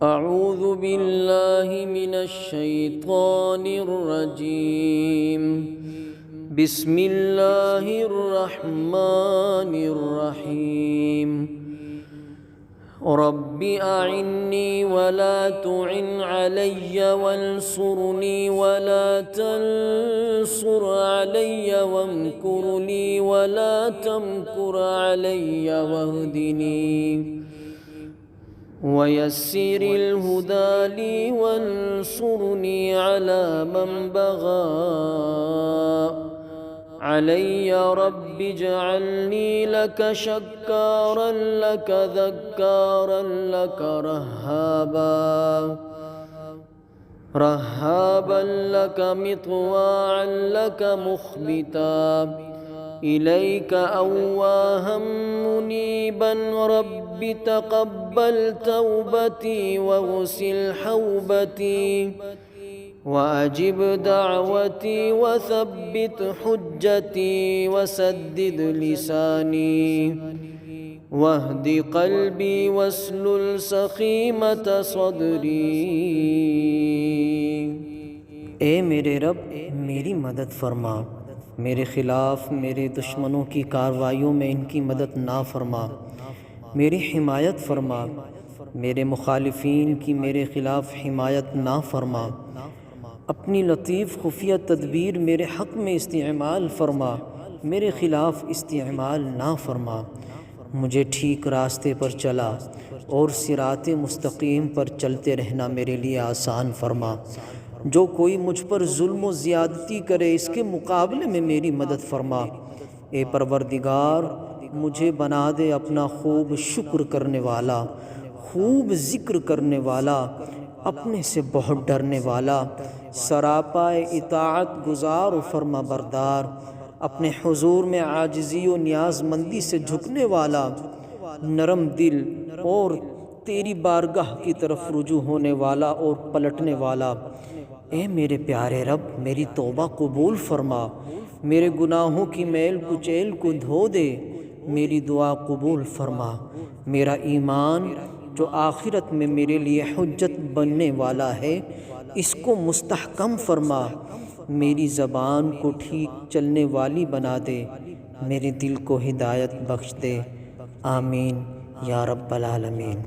أعوذ بالله من الشيطان الرجيم. بسم الله الرحمن الرحيم. رب أعني ولا تعن علي وانصرني ولا تنصر علي وامكر لي ولا تمكر علي واهدني ويسر الهدى لي وانصرني على من بغى علي. رب اجعلني لك شكارا لك ذكارا لك رهابا لك مطواعا لك مخبتا إليك أواها منيبا. رب تقبل توبتي واغسل حوبتي وأجب دعوتي وثبت حجتي وسدد لساني واهد قلبي واسلل سخيمة صدري. اے میرے رب میری مدد فرما، میرے خلاف میرے دشمنوں کی کارروائیوں میں ان کی مدد نہ فرما، میری حمایت فرما، میرے مخالفین کی میرے خلاف حمایت نہ فرما، اپنی لطیف خفیہ تدبیر میرے حق میں استعمال فرما، میرے خلاف استعمال نہ فرما. مجھے ٹھیک راستے پر چلا اور صراط مستقیم پر چلتے رہنا میرے لیے آسان فرما. جو کوئی مجھ پر ظلم و زیادتی کرے اس کے مقابلے میں میری مدد فرما. اے پروردگار مجھے بنا دے اپنا خوب شکر کرنے والا، خوب ذکر کرنے والا، اپنے سے بہت ڈرنے والا، سراپا اطاعت گزار و فرما بردار، اپنے حضور میں عاجزی و نیاز مندی سے جھکنے والا، نرم دل اور تیری بارگاہ کی طرف رجوع ہونے والا اور پلٹنے والا. اے میرے پیارے رب میری توبہ قبول فرما، میرے گناہوں کی میل کچیل کو دھو دے، میری دعا قبول فرما. میرا ایمان جو آخرت میں میرے لیے حجت بننے والا ہے اس کو مستحکم فرما. میری زبان کو ٹھیک چلنے والی بنا دے، میرے دل کو ہدایت بخش دے. آمین یا رب العالمین.